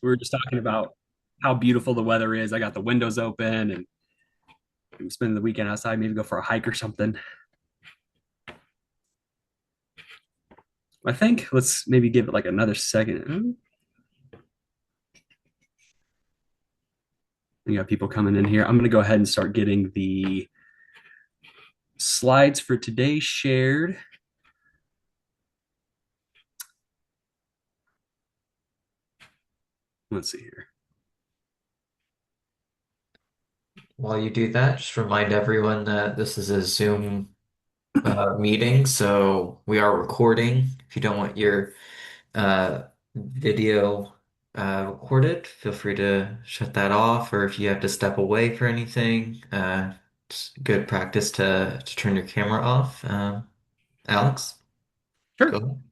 We were just talking about how beautiful the weather is. I got the windows open and I'm spending the weekend outside, maybe go for a hike or something. I think let's maybe give it like another second. We got people coming in here. I'm going to go ahead and start getting the slides for today shared. Let's see here. While you do that, just remind everyone that this is a Zoom meeting, so we are recording. If you don't want your video recorded, feel free to shut that off, or if you have to step away for anything, it's good practice to turn your camera off. Alex, go Sure. ahead.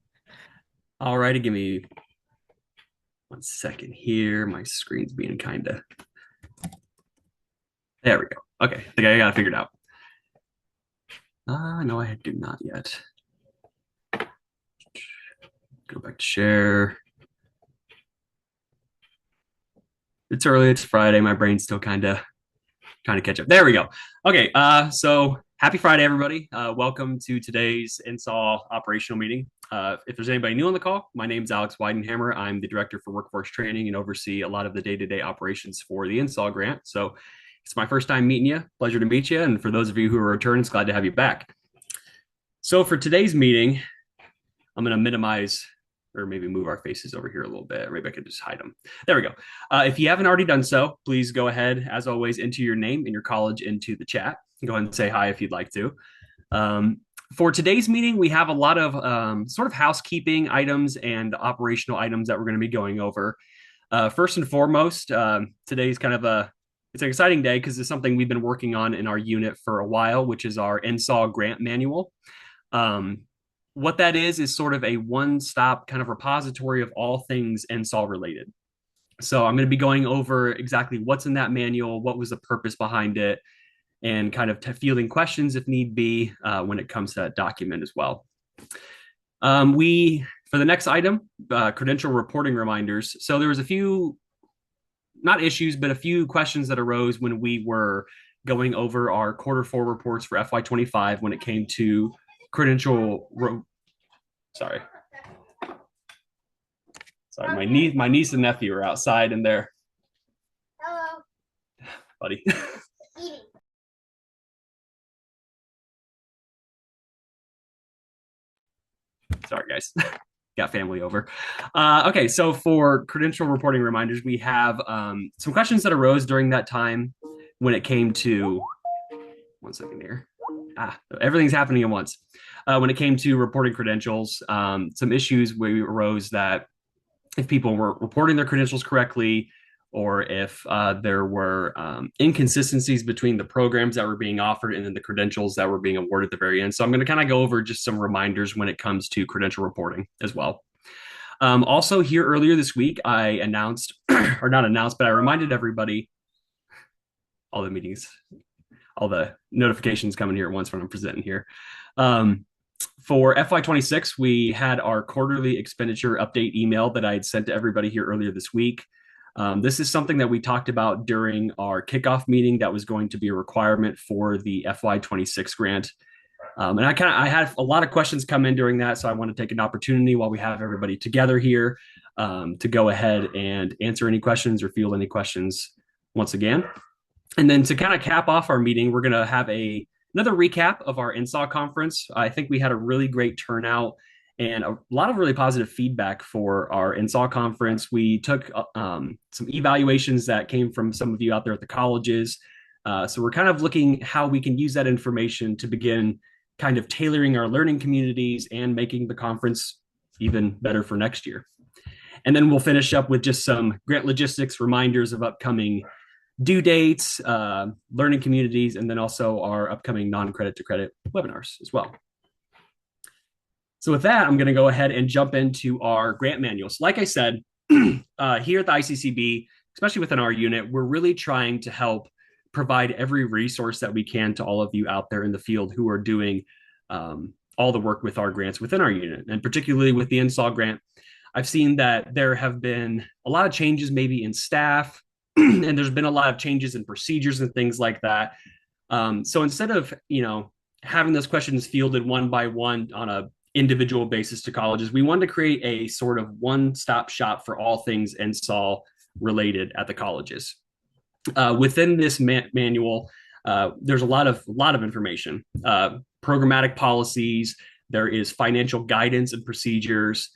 All righty. Give me 1 second here. My screen's being kind of. There we go. Okay. I think I got it figured out. No, I do not yet. Go back to share. It's early. It's Friday. My brain's still kind of catch up. There we go. Okay. So happy Friday, everybody. Welcome to today's NSAW operational meeting. If there's anybody new on the call, my name is Alex Weidenhammer. I'm the director for workforce training and oversee a lot of the day-to-day operations for the NSAW grant. So it's my first time meeting you. Pleasure to meet you. And for those of you who are returning, it's glad to have you back. So for today's meeting, I'm going to minimize or maybe move our faces over here a little bit. Or maybe I could just hide them. There we go. If you haven't already done so, please go ahead, as always, enter your name and your college into the chat. Go ahead and say hi if you'd like to. For today's meeting, we have a lot of sort of housekeeping items and operational items that we're going to be going over. First and foremost, today's kind of it's an exciting day because it's something we've been working on in our unit for a while, which is our NSAW grant manual. What that is sort of a one-stop kind of repository of all things NSAW related. So I'm going to be going over exactly what's in that manual, what was the purpose behind it, and kind of fielding questions if need be when it comes to that document as well. For the next item, credential reporting reminders. So there was a few, not issues, but a few questions that arose when we were going over our quarter 4 reports for FY25 when it came to credential. Sorry, sorry, my niece and nephew are outside and they're buddy. Sorry, guys. Got family over. Okay, so for credential reporting reminders, we have some questions that arose during that time when it came to 1 second here. Everything's happening at once. When it came to reporting credentials, some issues where arose that if people were reporting their credentials correctly, or if there were inconsistencies between the programs that were being offered and then the credentials that were being awarded at the very end. So I'm going to kind of go over just some reminders when it comes to credential reporting as well. Also, here earlier this week, I announced, or not announced, but I reminded everybody, all the meetings, all the notifications coming here at once when I'm presenting here. For FY26, we had our quarterly expenditure update email that I had sent to everybody here earlier this week. This is something that we talked about during our kickoff meeting that was going to be a requirement for the FY26 grant. And I had a lot of questions come in during that, so I want to take an opportunity while we have everybody together here to go ahead and answer any questions or field any questions once again. And then to kind of cap off our meeting, we're going to have another recap of our NSAW conference. I think we had a really great turnout and a lot of really positive feedback for our NSAW conference. We took some evaluations that came from some of you out there at the colleges. So we're kind of looking how we can use that information to begin kind of tailoring our learning communities and making the conference even better for next year. And then we'll finish up with just some grant logistics reminders of upcoming due dates, learning communities, and then also our upcoming non-credit to credit webinars as well. So with that, I'm going to go ahead and jump into our grant manuals. Like I said, here at the ICCB, especially within our unit, we're really trying to help provide every resource that we can to all of you out there in the field who are doing all the work with our grants within our unit, and particularly with the NSAW grant. I've seen that there have been a lot of changes maybe in staff, and there's been a lot of changes in procedures and things like that. So instead of, having those questions fielded one by one on a individual basis to colleges, we wanted to create a sort of one-stop shop for all things NSAW related at the colleges. Within this manual, there's a lot of information, programmatic policies. There is financial guidance and procedures.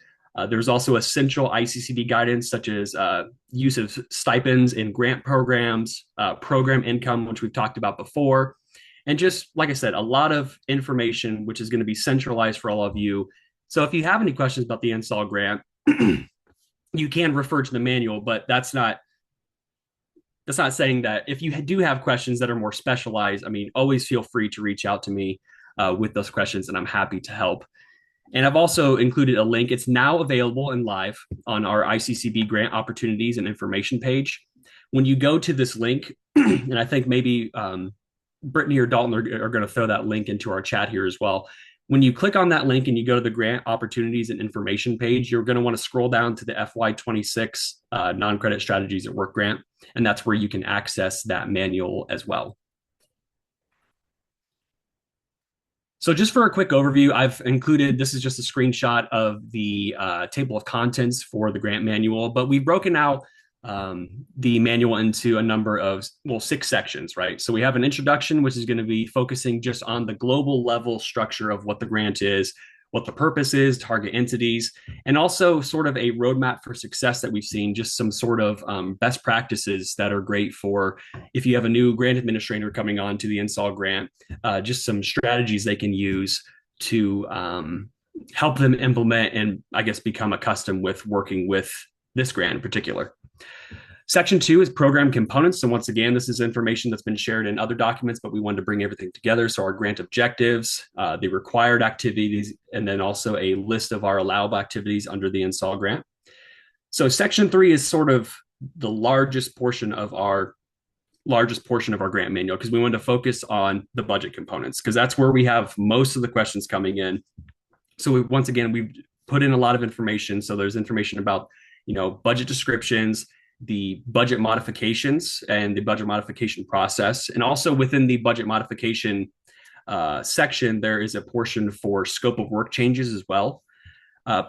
There's also essential ICCD guidance, such as use of stipends in grant programs, program income, which we've talked about before. And just like I said, a lot of information, which is going to be centralized for all of you. So if you have any questions about the NSAW grant, you can refer to the manual, but that's not saying that if you do have questions that are more specialized, I mean, always feel free to reach out to me with those questions, and I'm happy to help. And I've also included a link. It's now available and live on our ICCB grant opportunities and information page. When you go to this link, and I think maybe Brittany or Dalton are going to throw that link into our chat here as well. When you click on that link and you go to the grant opportunities and information page, you're going to want to scroll down to the FY26 non-credit strategies at work grant. And that's where you can access that manual as well. So just for a quick overview, I've included, this is just a screenshot of the table of contents for the grant manual, but we've broken out the manual into a number of, 6 sections, right? So we have an introduction, which is going to be focusing just on the global level structure of what the grant is, what the purpose is, target entities, and also sort of a roadmap for success that we've seen, just some sort of best practices that are great for if you have a new grant administrator coming on to the NSAW grant, just some strategies they can use to help them implement and I guess become accustomed with working with this grant in particular. Section 2 is program components. So once again, this is information that's been shared in other documents, but we wanted to bring everything together. So our grant objectives, the required activities, and then also a list of our allowable activities under the NSAW grant. So Section 3 is sort of the largest portion of our grant manual, because we wanted to focus on the budget components, because that's where we have most of the questions coming in. So once again, we've put in a lot of information. So there's information about, budget descriptions, the budget modifications and the budget modification process. And also within the budget modification section, there is a portion for scope of work changes as well,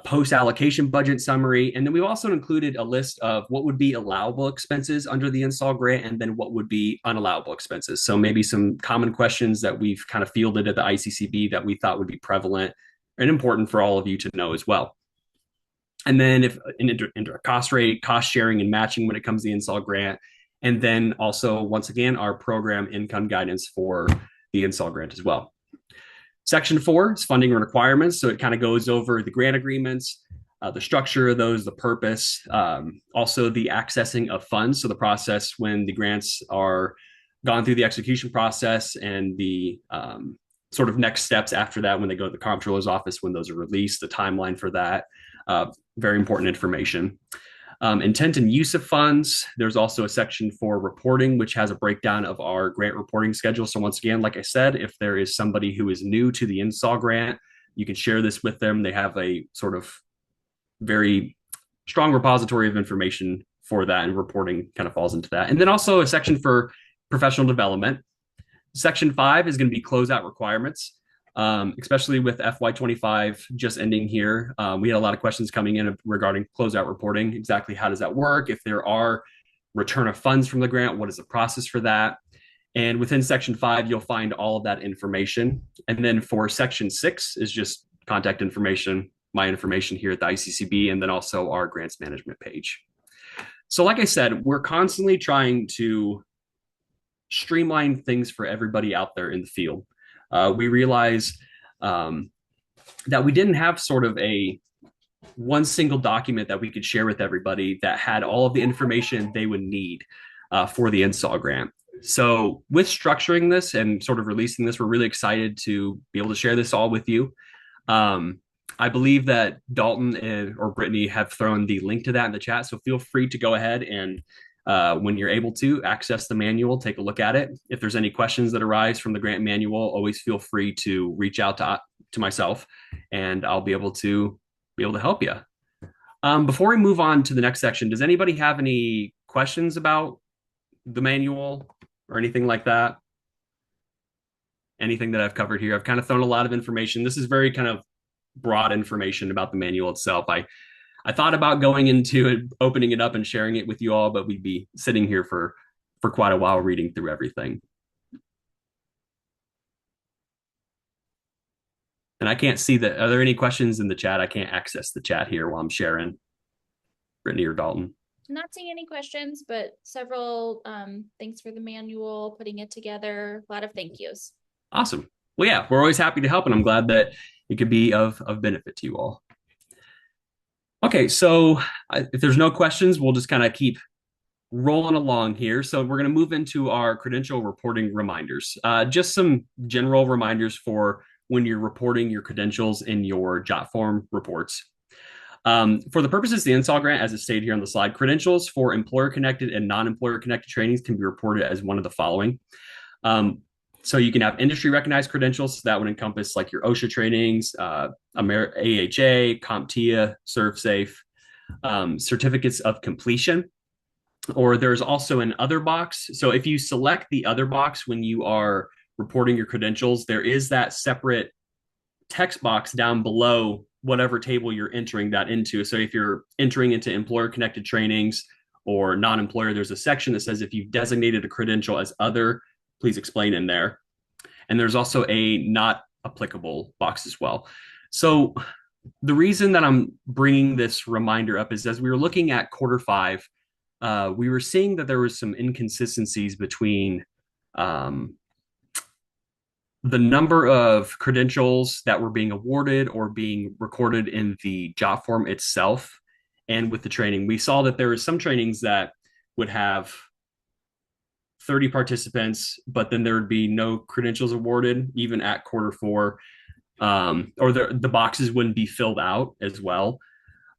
post-allocation budget summary. And then we've also included a list of what would be allowable expenses under the NSAW grant and then what would be unallowable expenses. So maybe some common questions that we've kind of fielded at the ICCB that we thought would be prevalent and important for all of you to know as well. And then if an indirect cost rate, cost sharing and matching when it comes to the NSAW grant. And then also, once again, our program income guidance for the NSAW grant as well. Section 4 is funding and requirements. So it kind of goes over the grant agreements, the structure of those, the purpose, also the accessing of funds. So the process when the grants are gone through the execution process and the sort of next steps after that when they go to the comptroller's office, when those are released, the timeline for that. Very important information. Intent and use of funds. There's also a section for reporting, which has a breakdown of our grant reporting schedule. So once again, like I said, if there is somebody who is new to the NSAW grant, you can share this with them. They have a sort of very strong repository of information for that, and reporting kind of falls into that. And then also a section for professional development. Section 5 is going to be closeout requirements. Especially with FY25 just ending here. We had a lot of questions coming in regarding closeout reporting. Exactly how does that work? If there are return of funds from the grant, what is the process for that? And within Section 5, you'll find all of that information. And then for Section 6 is just contact information, my information here at the ICCB, and then also our grants management page. So like I said, we're constantly trying to streamline things for everybody out there in the field. We realized that we didn't have sort of a one single document that we could share with everybody that had all of the information they would need for the NSAW grant. So with structuring this and sort of releasing this, we're really excited to be able to share this all with you. I believe that Dalton or Brittany have thrown the link to that in the chat, so feel free to go ahead and when you're able to access the manual, take a look at it. If there's any questions that arise from the grant manual, always feel free to reach out to myself, and I'll be able to help you. Before we move on to the next section, does anybody have any questions about the manual or anything like that? Anything that I've covered here? I've kind of thrown a lot of information. This is very kind of broad information about the manual itself. I thought about going into it, opening it up and sharing it with you all, but we'd be sitting here for quite a while reading through everything. And I can't see that. Are there any questions in the chat? I can't access the chat here while I'm sharing. Brittany or Dalton. Not seeing any questions, but several thanks for the manual, putting it together. A lot of thank yous. Awesome. Well, yeah, we're always happy to help, and I'm glad that it could be of benefit to you all. Okay, so if there's no questions, we'll just kind of keep rolling along here. So we're going to move into our credential reporting reminders. Just some general reminders for when you're reporting your credentials in your JOT form reports. For the purposes of the NSAW grant, as it's stated here on the slide, credentials for employer-connected and non-employer connected trainings can be reported as one of the following. So you can have industry-recognized credentials. So that would encompass like your OSHA trainings, AHA, CompTIA, ServSafe, certificates of completion. Or there's also an other box. So if you select the other box when you are reporting your credentials, there is that separate text box down below whatever table you're entering that into. So if you're entering into employer connected trainings or non-employer, there's a section that says if you've designated a credential as other, please explain in there. And there's also a not applicable box as well. So the reason that I'm bringing this reminder up is as we were looking at Q5, we were seeing that there was some inconsistencies between the number of credentials that were being awarded or being recorded in the job form itself and with the training. We saw that there were some trainings that would have 30 participants, but then there would be no credentials awarded even at Q4, or the boxes wouldn't be filled out as well.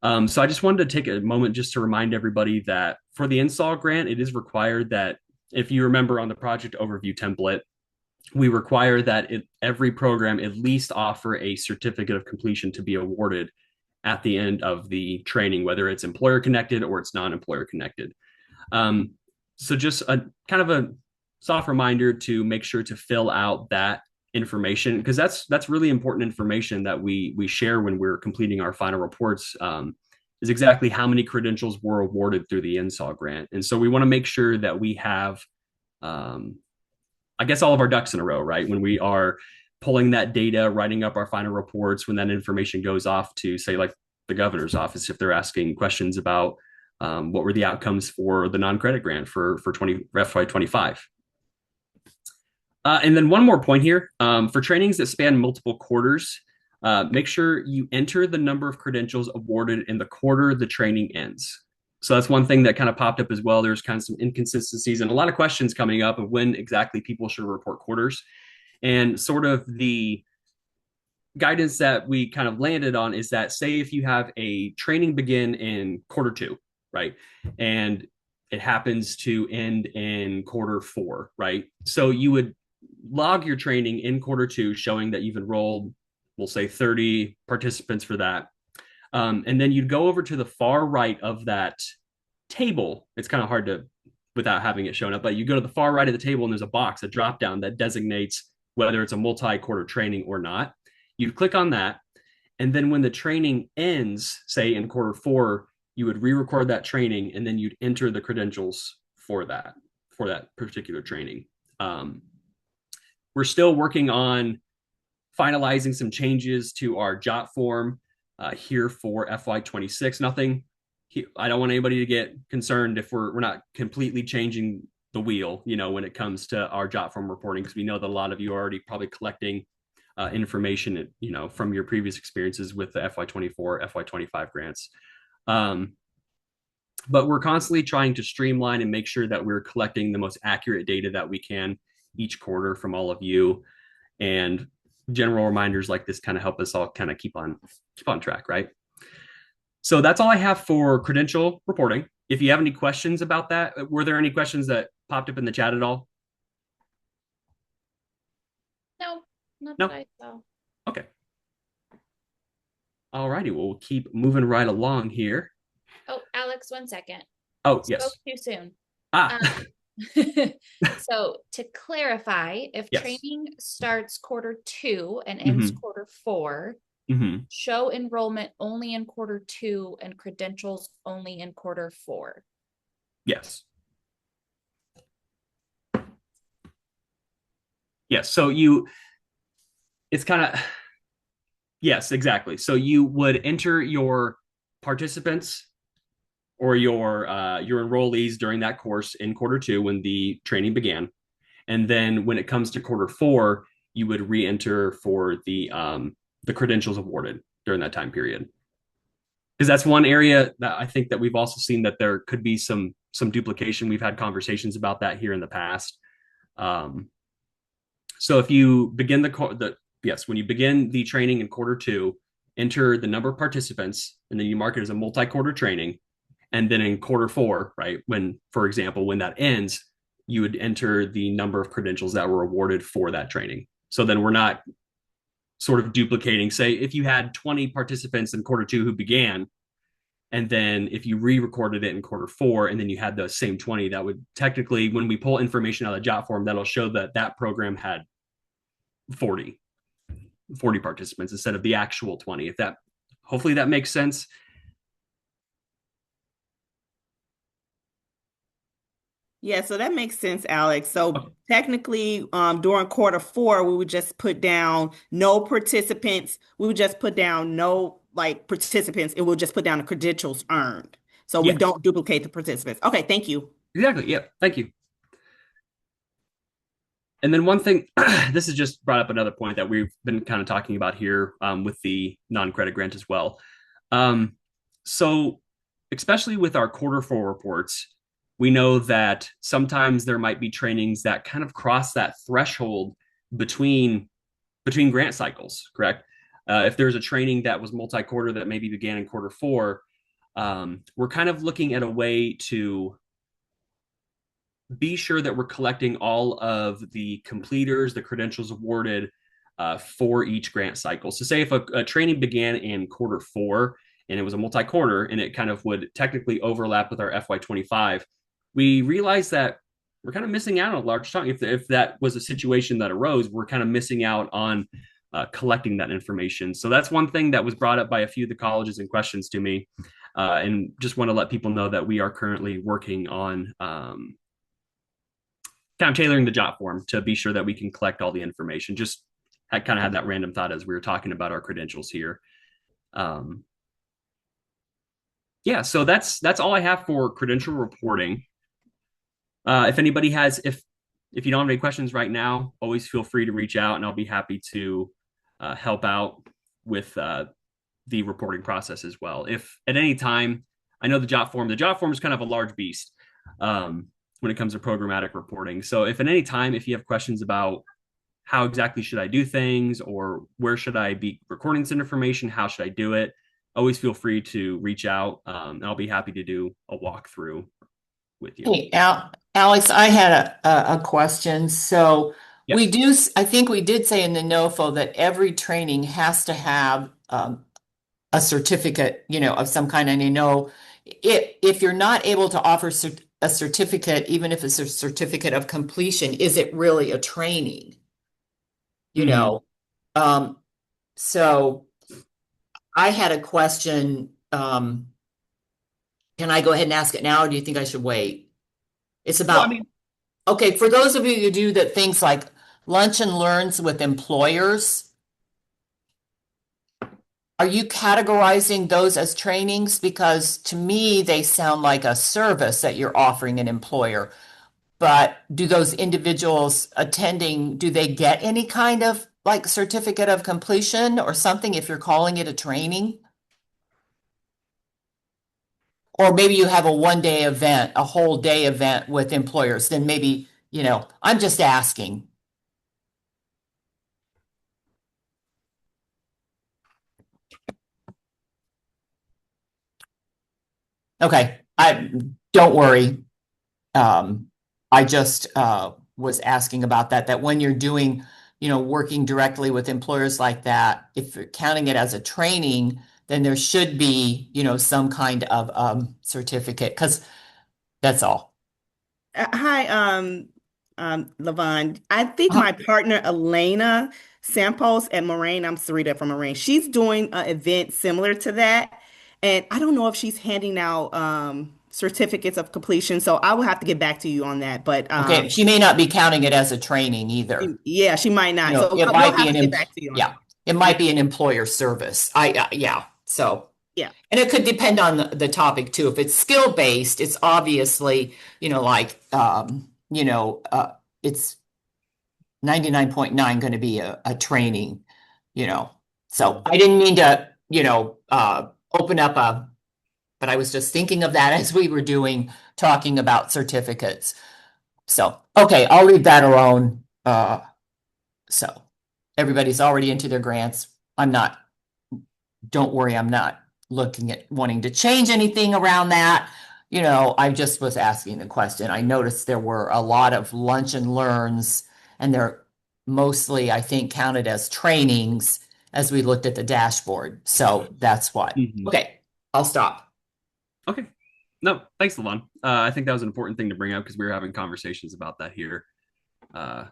So I just wanted to take a moment just to remind everybody that for the NSAW grant, it is required that if you remember on the project overview template, we require that every program at least offer a certificate of completion to be awarded at the end of the training, whether it's employer connected or it's non-employer connected. So just a kind of a soft reminder to make sure to fill out that information, because that's really important information that we share when we're completing our final reports, is exactly how many credentials were awarded through the NSAW grant. And so we want to make sure that we have I guess all of our ducks in a row, right? When we are pulling that data, writing up our final reports, when that information goes off to, say, like the governor's office, if they're asking questions about what were the outcomes for the non-credit grant for FY25. And then one more point here, for trainings that span multiple quarters, make sure you enter the number of credentials awarded in the quarter the training ends. So that's one thing that kind of popped up as well. There's kind of some inconsistencies and a lot of questions coming up of when exactly people should report quarters. And sort of the guidance that we kind of landed on is that, say if you have a training begin in Q2, right? And it happens to end in Q4, right? So you would log your training in Q2 showing that you've enrolled, we'll say 30 participants for that. And then you'd go over to the far right of that table. It's kind of hard to, without having it shown up, but you go to the far right of the table and there's a box, a drop down that designates whether it's a multi-quarter training or not. You'd click on that. And then when the training ends, say in Q4, you would re-record that training and then you'd enter the credentials for that particular training. We're still working on finalizing some changes to our JOT form here for FY26. Nothing, I don't want anybody to get concerned if we're not completely changing the wheel, when it comes to our JOT form reporting, because we know that a lot of you are already probably collecting information, from your previous experiences with the FY24, FY25 grants. But we're constantly trying to streamline and make sure that we're collecting the most accurate data that we can each quarter from all of you. And general reminders like this kind of help us all kind of keep on track, right? So that's all I have for credential reporting. If you have any questions about that, were there any questions that popped up in the chat at all? No, not No? that I saw. Okay. All righty, well, we'll keep moving right along here. Oh, Alex, 1 second. Oh, Spoke yes. too soon. Ah, Um, so to clarify, if yes. training starts quarter 2 and ends Hmm. quarter 4, Hmm. show enrollment only in quarter 2 and credentials only in quarter 4. Yes. Yes. So it's kind of, yes, exactly. So you would enter your participants or your enrollees during that course in quarter 2 when the training began, and then when it comes to quarter 4, you would re-enter for the credentials awarded during that time period. Because that's one area that I think that we've also seen that there could be some duplication. We've had conversations about that here in the past. Um, so if you begin when you begin the training in quarter 2, enter the number of participants, and then you mark it as a multi-quarter training. And then in quarter 4, right, when, for example, when that ends, you would enter the number of credentials that were awarded for that training. So then we're not sort of duplicating. Say if you had 20 participants in quarter 2 who began, and then if you re-recorded it in quarter 4 and then you had the same 20, that would technically, when we pull information out of the job form, that'll show that that program had 40 participants instead of the actual 20. If that, hopefully that makes sense. Yeah, so that makes sense, Alex. So Okay. technically, during quarter 4, we would just put down no participants. We would just put down no like participants, and we'll just put down the credentials earned. So we Yes, don't duplicate the participants. Okay, thank you. exactly. Yeah, thank you. And then one thing, this has just brought up another point that we've been kind of talking about here, with the non-credit grant as well. Um, so, especially with our quarter 4 reports, we know that sometimes there might be trainings that kind of cross that threshold between grant cycles. Correct? If there's a training that was multi-quarter that maybe began in quarter 4, we're kind of looking at a way to be sure that we're collecting all of the completers, the credentials awarded, for each grant cycle. So, say if a training began in quarter 4 and it was a multi-quarter and it kind of would technically overlap with our FY25, we realized that we're kind of missing out on a large chunk. If that was a situation that arose, we're kind of missing out on collecting that information. So that's one thing that was brought up by a few of the colleges in questions to me, and just want to let people know that we are currently working on kind of tailoring the job form to be sure that we can collect all the information. Just I kind of had that random thought as we were talking about our credentials here. Um, yeah, so that's all I have for credential reporting. If anybody has, if you don't have any questions right now, always feel free to reach out, and I'll be happy to help out with the reporting process as well. If at any time, I know the job form is kind of a large beast. When it comes to programmatic reporting. So if at any time, if you have questions about how exactly should I do things or where should I be recording some information, how should I do it, always feel free to reach out, and I'll be happy to do a walkthrough with you. Hey, Alex, I had a question. So Yes. I think we did say in the NOFO that every training has to have a certificate, of some kind. And if you're not able to offer a certificate, even if it's a certificate of completion, is it really a training? You Mm-hmm. know, um, so I had a question. Can I go ahead and ask it now, or do you think I should wait? It's Well, I about, mean, okay, for those of you who do that things like lunch and learns with employers, are you categorizing those as trainings? Because to me, they sound like a service that you're offering an employer. But do those individuals attending, do they get any kind of like certificate of completion or something if you're calling it a training? Or maybe you have a 1 day event, a whole day event with employers, then maybe, I'm just asking. Okay, I don't worry. I just was asking about that when you're doing, working directly with employers like that, if you're counting it as a training, then there should be, some kind of certificate, because that's all. Hi, Levon. I think Uh, my partner Elena Sampos at Moraine, I'm Sarita from Moraine. She's doing an event similar to that, and I don't know if she's handing out certificates of completion. So I will have to get back to you on that. But Okay, she may not be counting it as a training either. yeah, she might not. So It we'll might be have to get back to you on yeah, that. it Yeah, might be an employer service. Yeah. So, yeah. and it could depend on the topic too. If it's skill based, it's obviously, like, it's 99.9 going to be a training, you know. So I didn't mean to, open up but I was just thinking of that as we were talking about certificates. So, okay, I'll leave that alone. So everybody's already into their grants. Don't worry, I'm not looking at wanting to change anything around that. I just was asking the question. I noticed there were a lot of lunch and learns, and they're mostly, I think, counted as trainings as we looked at the dashboard. So that's what. Mhm. Okay, I'll stop. Okay. No, thanks, Levon. I think that was an important thing to bring up because we were having conversations about that here at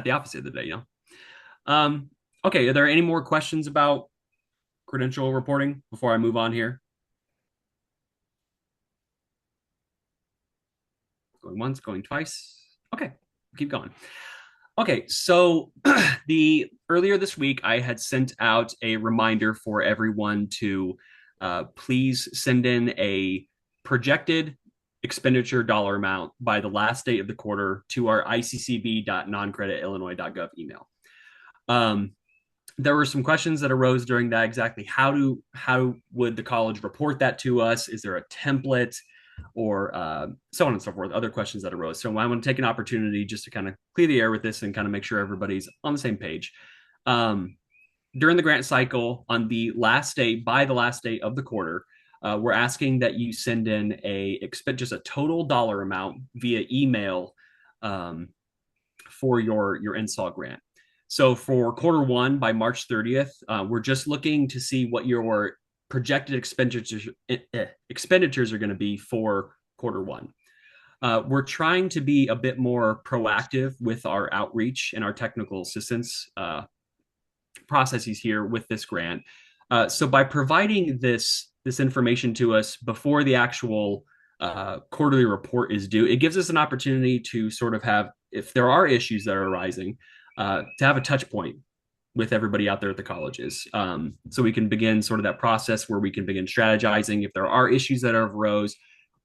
the office the other day, Okay, are there any more questions about credential reporting before I move on here? Going once, going twice. Okay, keep going. Okay, so the earlier this week, I had sent out a reminder for everyone to please send in a projected expenditure dollar amount by the last date of the quarter to our iccb.noncreditillinois.gov email. There were some questions that arose during that. Exactly how would the college report that to us? Is there a template? Or so on and so forth, other questions that arose. So I want to take an opportunity just to kind of clear the air with this and kind of make sure everybody's on the same page. During the grant cycle, on the last day, by the last day of the quarter, we're asking that you send in just a total dollar amount via email for your NSAW grant. So for quarter one, by March 30th, we're just looking to see what your projected expenditures are going to be for quarter one. We're trying to be a bit more proactive with our outreach and our technical assistance processes here with this grant. So by providing this information to us before the actual quarterly report is due, it gives us an opportunity to sort of have, if there are issues that are arising, to have a touch point with everybody out there at the colleges. So we can begin sort of that process where we can begin strategizing if there are issues that arose,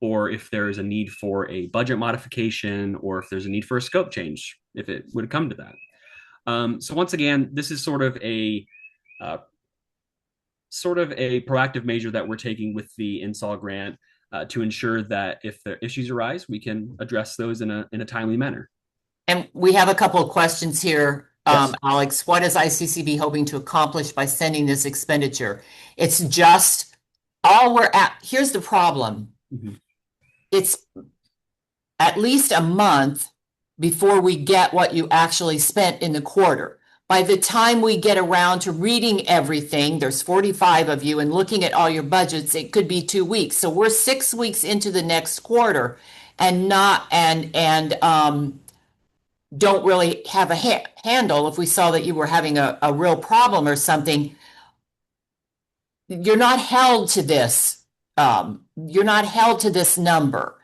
or if there is a need for a budget modification, or if there's a need for a scope change, if it would come to that. So once again, this is sort of a proactive measure that we're taking with the NSAW grant to ensure that if the issues arise, we can address those in a timely manner. And we have a couple of questions here. Yes. Alex, what is ICCB hoping to accomplish by sending this expenditure? It's just here's the problem. Mm-hmm. It's at least a month before we get what you actually spent in the quarter. By the time we get around to reading everything, there's 45 of you, and looking at all your budgets, it could be 2 weeks. So we're 6 weeks into the next quarter and don't really have a handle. If we saw that you were having a real problem or something, you're not held to this. You're not held to this number.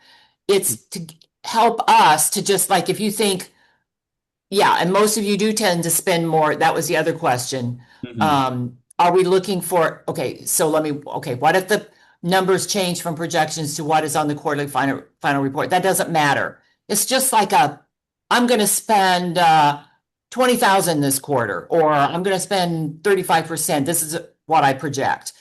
It's to help us to just, like, if you think, yeah, and most of you do tend to spend more. That was the other question. Mm-hmm. Are we looking for, what if the numbers change from projections to what is on the quarterly final report? That doesn't matter. It's just like I'm going to spend 20,000 this quarter, or I'm going to spend 35%. This is what I project.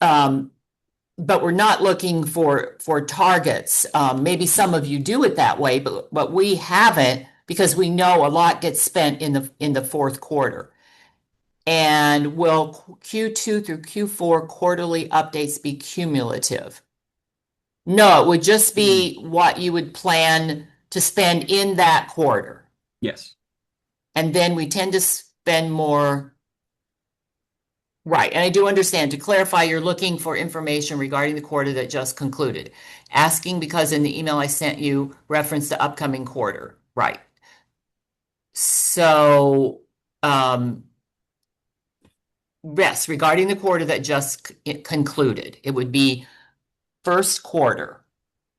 But we're not looking for targets. Maybe some of you do it that way, but we haven't, because we know a lot gets spent in the fourth quarter. And will Q2 through Q4 quarterly updates be cumulative? No, it would just be what you would plan to spend in that quarter. Yes. And then we tend to spend more Right, and I do understand. To clarify, you're looking for information regarding the quarter that just concluded. Asking because in the email I sent you referenced the upcoming quarter. Right. So, yes, regarding the quarter that just concluded, it would be first quarter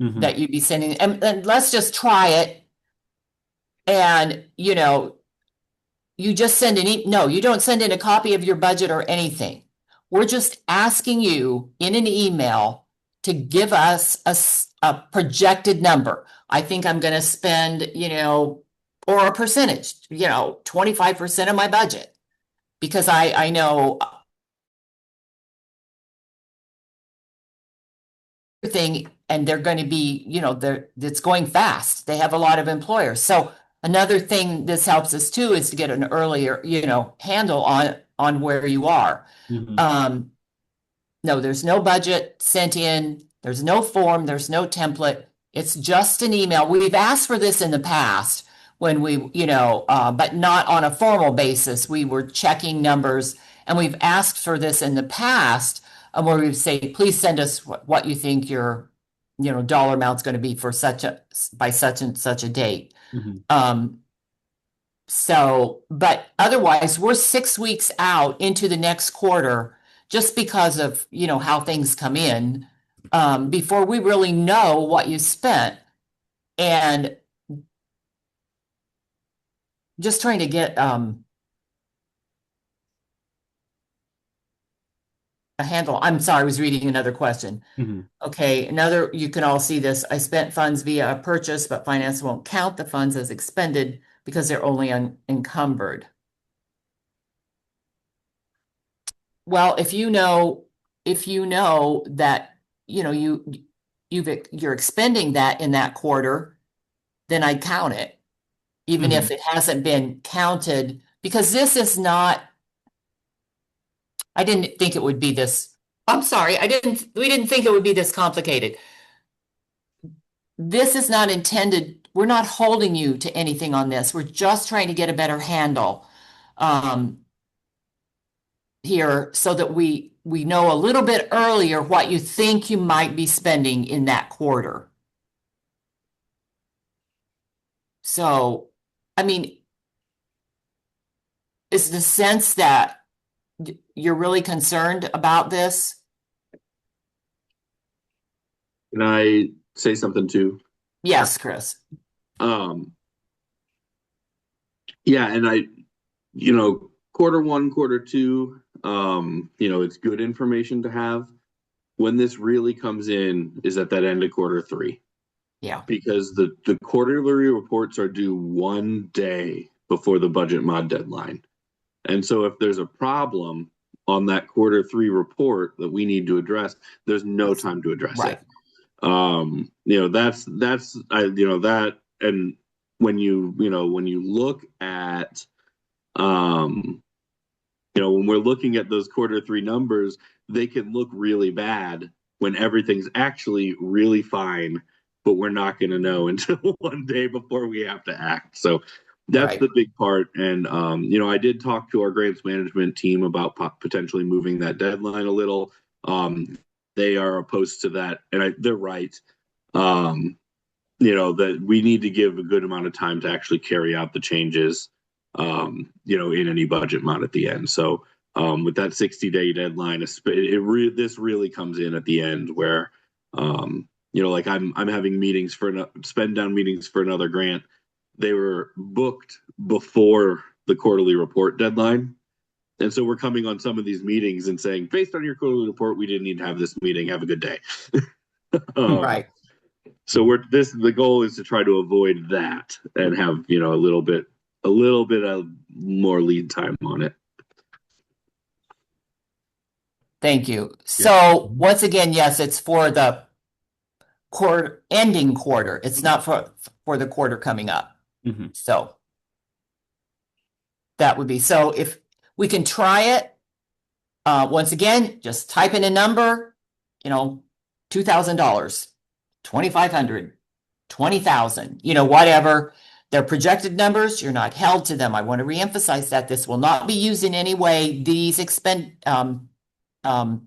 Mhm. that you'd be sending, and let's just try it. And, you just send no, you don't send in a copy of your budget or anything. We're just asking you in an email to give us a projected number. I think I'm going to spend, or a percentage, 25% of my budget. Because I know everything, and they're going to be, it's going fast. They have a lot of employers. So another thing this helps us too is to get an earlier, handle on where you are. Mhm. No, there's no budget sent in. There's no form. There's no template. It's just an email. We've asked for this in the past when we, but not on a formal basis. We were checking numbers, and we've asked for this in the past, where we say, please send us what you think your, dollar amount's going to be for by such and such a date. Mhm. So, but otherwise, we're 6 weeks out into the next quarter just because of, how things come in, before we really know what you spent. And just trying to get, a handle. I'm sorry, I was reading another question. Mhm. Okay, you can all see this. I spent funds via a purchase, but finance won't count the funds as expended because they're only encumbered. Well, if you know that, you're expending that in that quarter, then I'd count it, even Mhm. if it hasn't been counted, because this is not, I didn't think it would be this, I'm sorry, we didn't think it would be this complicated. This is not intended, we're not holding you to anything on this. We're just trying to get a better handle, here so that we know a little bit earlier what you think you might be spending in that quarter. So, I mean, is the sense that you're really concerned about this? Can I say something too? Yes, Chris. Um, yeah, and quarter one, quarter two, it's good information to have. When this really comes in is at that end of quarter three, Yeah, because the quarterly reports are due one day before the budget mod deadline. And so if there's a problem on that quarter three report that we need to address, there's no time to address right. it. That, and when you look at, when we're looking at those quarter three numbers, they can look really bad when everything's actually really fine, but we're not going to know until one day before we have to act. So that's Right. the big part. And, I did talk to our grants management team about potentially moving that deadline a little. They are opposed to that, and they're right. That we need to give a good amount of time to actually carry out the changes, in any budget mod at the end. So with that 60-day deadline, this really comes in at the end where, like I'm having meetings for spend down meetings for another grant. They were booked before the quarterly report deadline. And so we're coming on some of these meetings and saying, based on your quarterly report, we didn't need to have this meeting. Have a good day. Right. So the goal is to try to avoid that and have, a little bit of more lead time on it. Thank you. So once again, yes, it's for the ending quarter. It's not for the quarter coming up. Mhm. So that would be, so if we can try it, once again, just type in a number, $2,000, 2,500, 20,000, whatever. They're projected numbers. You're not held to them. I want to reemphasize that this will not be used in any way. These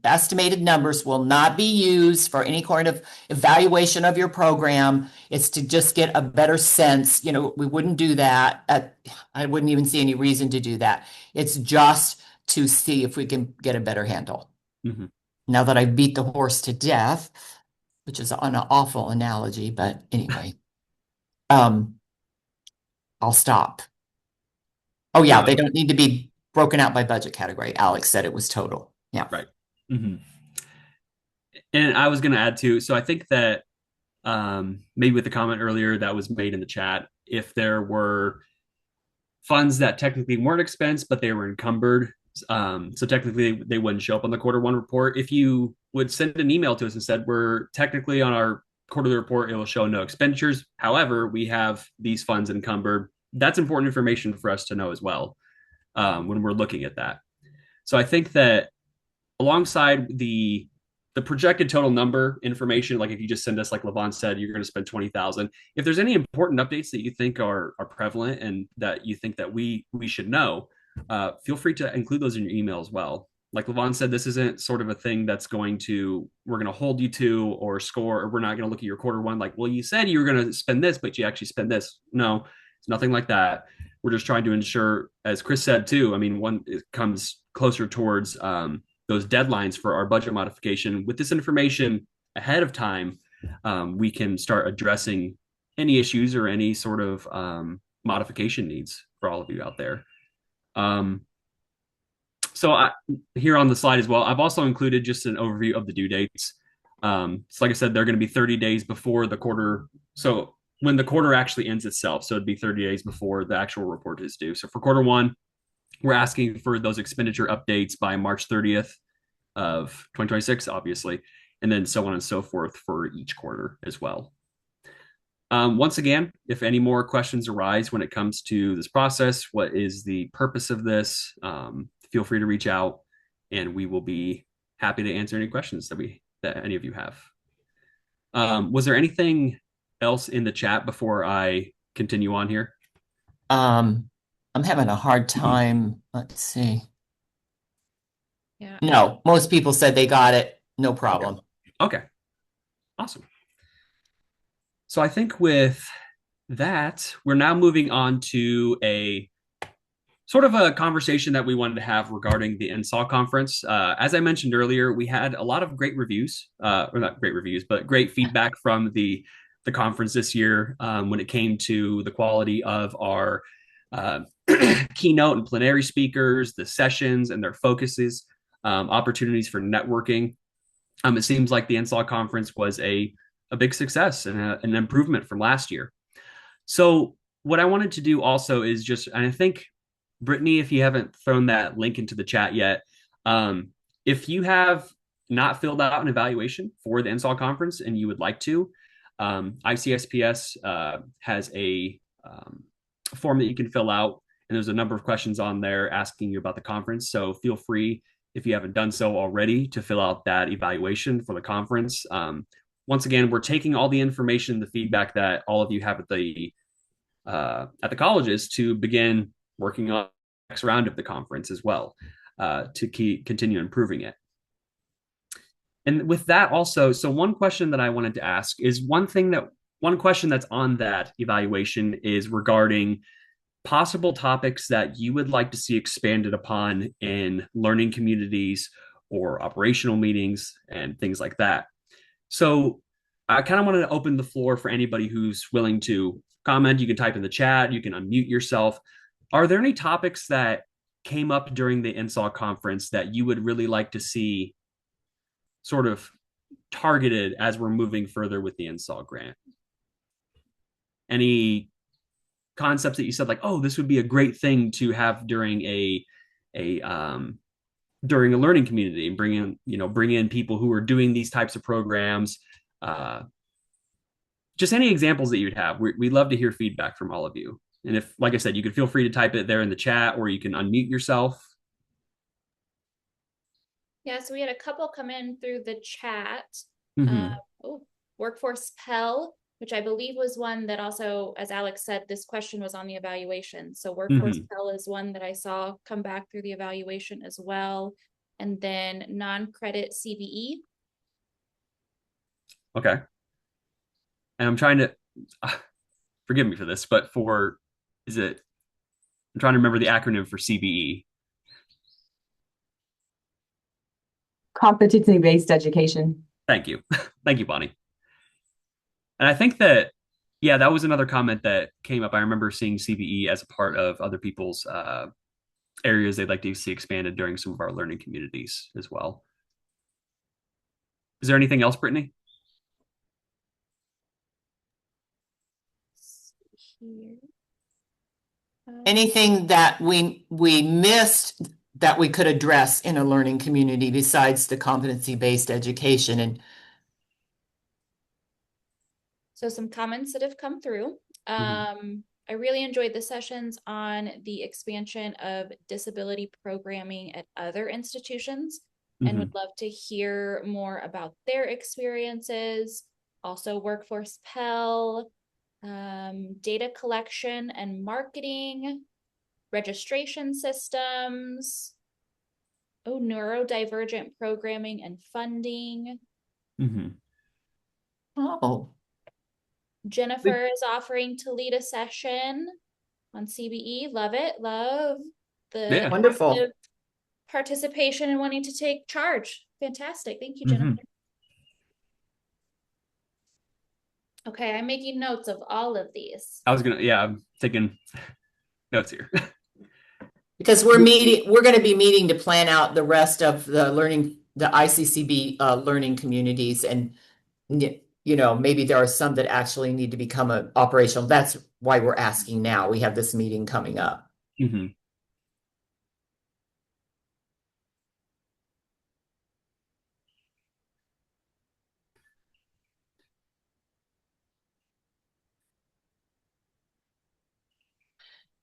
estimated numbers will not be used for any kind of evaluation of your program. It's to just get a better sense. You know, we wouldn't do that. I wouldn't even see any reason to do that. It's just to see if we can get a better handle. Mm-hmm. Now that I've beat the horse to death, which is an awful analogy, but anyway, I'll stop. Oh yeah, No, they don't need to be broken out by budget category. Alex said it was total. Yeah. right. Mm-hmm. And I was going to add too. So I think that maybe with the comment earlier that was made in the chat, if there were funds that technically weren't expensed, but they were encumbered, so technically they wouldn't show up on the quarter one report. If you would send an email to us and said, we're technically on our quarterly report, it will show no expenditures. However, we have these funds encumbered. That's important information for us to know as well when we're looking at that. So I think that alongside the projected total number information, like if you just send us, like Levon said, you're going to spend 20,000. If there's any important updates that you think are prevalent and that you think that we should know, feel free to include those in your email as well. Like Levon said, this isn't sort of a thing that's we're going to hold you to or score, or we're not going to look at your quarter one like, well, you said you were going to spend this, but you actually spend this. No, it's nothing like that. We're just trying to ensure, as Chris said too, I mean, one, it comes closer towards those deadlines for our budget modification. With this information ahead of time, we can start addressing any issues or any sort of modification needs for all of you out there. Here on the slide as well, I've also included just an overview of the due dates. So like I said, they're going to be 30 days before the quarter. So when the quarter actually ends itself, so it'd be 30 days before the actual report is due. So for quarter one, we're asking for those expenditure updates by March 30th of 2026, obviously, and then so on and so forth for each quarter as well. Once again, if any more questions arise when it comes to this process, what is the purpose of this, feel free to reach out and we will be happy to answer any questions that any of you have. Was there anything else in the chat before I continue on here? I'm having a hard time. Let's see. Yeah. No, most people said they got it. No problem. Okay. Awesome. So I think with that, we're now moving on to a sort of a conversation that we wanted to have regarding the NSAW conference. As I mentioned earlier, we had a lot of great reviews, or not great reviews, but great feedback from the conference this year when it came to the quality of our keynote and plenary speakers, the sessions and their focuses, opportunities for networking. It seems like the NSAW conference was a big success and an improvement from last year. So what I wanted to do also is just, and I think, Brittany, if you haven't thrown that link into the chat yet, if you have not filled out an evaluation for the NSAW conference and you would like to, ICSPS has a form that you can fill out, and there's a number of questions on there asking you about the conference. So feel free, if you haven't done so already, to fill out that evaluation for the conference. Once again, we're taking all the information, the feedback that all of you have at the colleges to begin working on the next round of the conference as well, to continue improving it. And with that also, so one question that I wanted to ask is one question that's on that evaluation is regarding possible topics that you would like to see expanded upon in learning communities or operational meetings and things like that. So I kind of wanted to open the floor for anybody who's willing to comment. You can type in the chat, you can unmute yourself. Are there any topics that came up during the NSAW conference that you would really like to see sort of targeted as we're moving further with the NSAW grant? Any concepts that you said like, oh, this would be a great thing to have during a learning community, and bring in people who are doing these types of programs? Just any examples that you'd have. We'd love to hear feedback from all of you. And if, like I said, you could feel free to type it there in the chat, or you can unmute yourself. Yeah, so we had a couple come in through the chat. Mm-hmm. Workforce Pell which I believe was one that also, as Alex said, this question was on the evaluation. So Workforce Pell is one that I saw come back through the evaluation as well. And then non-credit CBE. Okay. And I'm trying to forgive me for this, but I'm trying to remember the acronym for CBE. Competency-based education. Thank you. Thank you, Bonnie. And I think that, yeah, that was another comment that came up. I remember seeing CBE as a part of other people's areas they'd like to see expanded during some of our learning communities as well. Is there anything else, Brittany? Here. Anything that we missed that we could address in a learning community besides the competency-based education? And so some comments that have come through. I really enjoyed the sessions on the expansion of disability programming at other institutions and would love to hear more about their experiences. Also Workforce Pell, data collection and marketing, registration systems, neurodivergent programming and funding. oh, Jennifer is offering to lead a session on CBE. Love it. Love the wonderful active participation and wanting to take charge. Fantastic. Thank you, Jennifer. Okay, I'm making notes of all of these. I'm taking notes here. Because we're going to be meeting to plan out the rest of the ICCB learning communities, and maybe there are some that actually need to become operational. That's why we're asking now. We have this meeting coming up.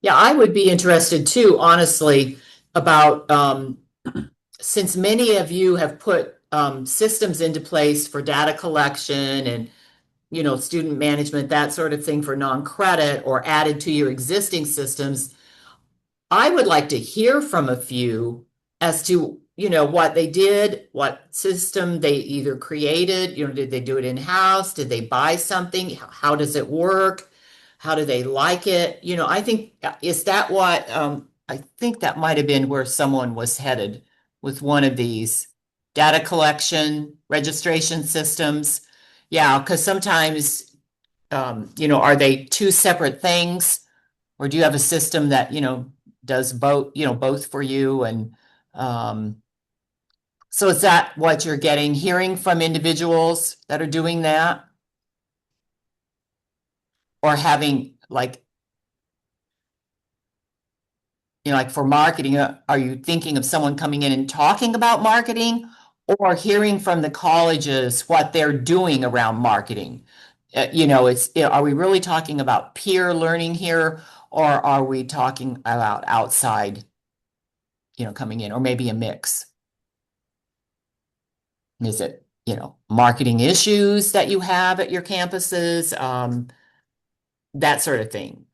Yeah, I would be interested too, honestly, about since many of you have put systems into place for data collection and student management, that sort of thing for non-credit, or added to your existing systems. I would like to hear from a few as to what they did, what system they either created, did they do it in-house? Did they buy something? How does it work? How do they like it? I think, is that what, I think that might have been where someone was headed with one of these data collection, registration systems. Yeah, because sometimes, are they two separate things? Or do you have a system that, does both for you? And so is that what you're hearing from individuals that are doing that? Or having like for marketing, are you thinking of someone coming in and talking about marketing, or hearing from the colleges what they're doing around marketing? Are we really talking about peer learning here, or are we talking about outside, coming in, or maybe a mix? Is it, marketing issues that you have at your campuses, that sort of thing?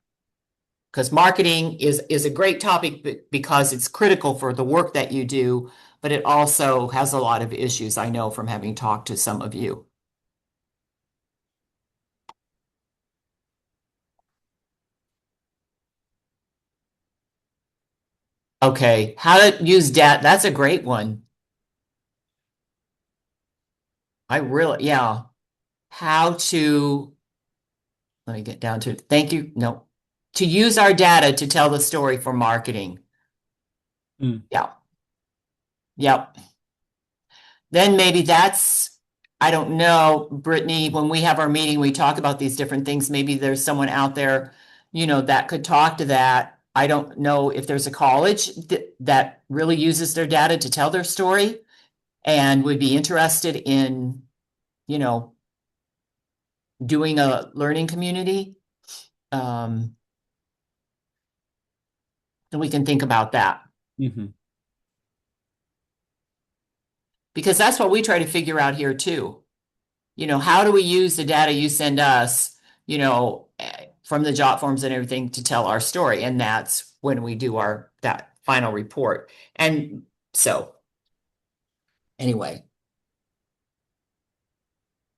Because marketing is a great topic because it's critical for the work that you do, but it also has a lot of issues, I know from having talked to some of you. Okay, how to use data, that's a great one. Yeah. How to, let me get down to it. Thank you. No. To use our data to tell the story for marketing. Yeah. Yep. Then maybe that's, I don't know, Brittany, when we have our meeting, we talk about these different things. Maybe there's someone out there, that could talk to that. I don't know if there's a college that really uses their data to tell their story and would be interested in, doing a learning community. And we can think about that. Because that's what we try to figure out here too. How do we use the data you send us from the jot forms and everything to tell our story. And that's when we do that final report. And so anyway,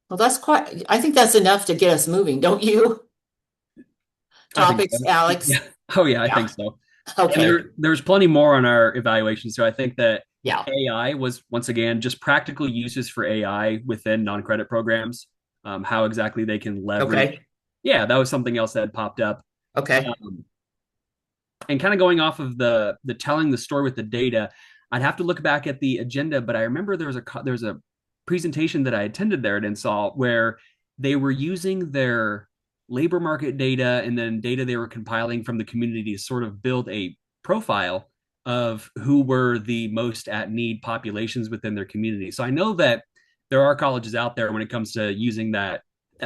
well, I think that's enough to get us moving, don't you? I think Topics, so. Alex? Yeah. Oh yeah, I Yeah. think so. And Okay. there's plenty more on our evaluation. So I think that Yeah. AI was once again just practical uses for AI within non-credit programs. How exactly they can leverage. Okay. Yeah, that was something else that had popped up. Okay. Um, and kind of going off of the telling the story with the data, I'd have to look back at the agenda, but I remember there's a presentation that I attended there at NSAW where they were using their labor market data and then data they were compiling from the community to sort of build a profile of who were the most at need populations within their community. So I know that there are colleges out there when it comes to using that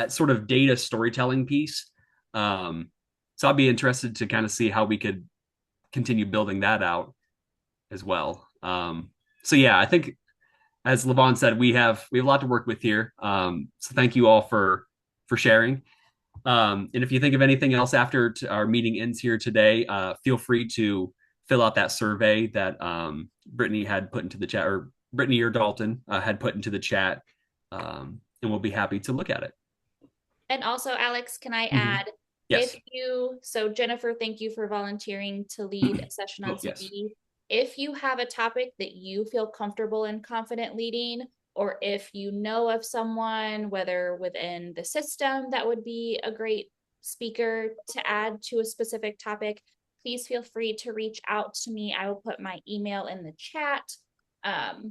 sort of data storytelling piece. So I'd be interested to kind of see how we could continue building that out as well. So yeah, I think as Levon said, we have a lot to work with here. So thank you all for sharing. And if you think of anything else after our meeting ends here today, feel free to fill out that survey that Brittany had put into the chat, or Brittany or Dalton had put into the chat, and we'll be happy to look at it. And also, Alex, can I Mhm. add, Yes. so Jennifer, thank you for volunteering to lead a session on Oh, yes. CBD. If you have a topic that you feel comfortable and confident leading, or if you know of someone, whether within the system that would be a great speaker to add to a specific topic, please feel free to reach out to me. I will put my email in the chat.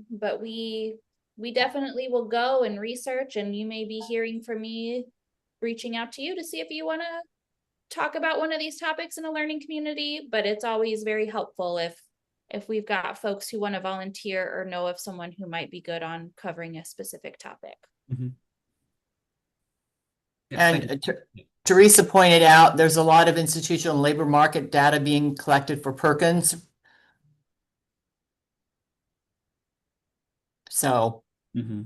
But we definitely will go and research, and you may be hearing from me reaching out to you to see if you want to talk about one of these topics in a learning community. But it's always very helpful if we've got folks who want to volunteer or know of someone who might be good on covering a specific topic. Mm-hmm. And Teresa pointed out there's a lot of institutional labor market data being collected for Perkins. So mm-hmm.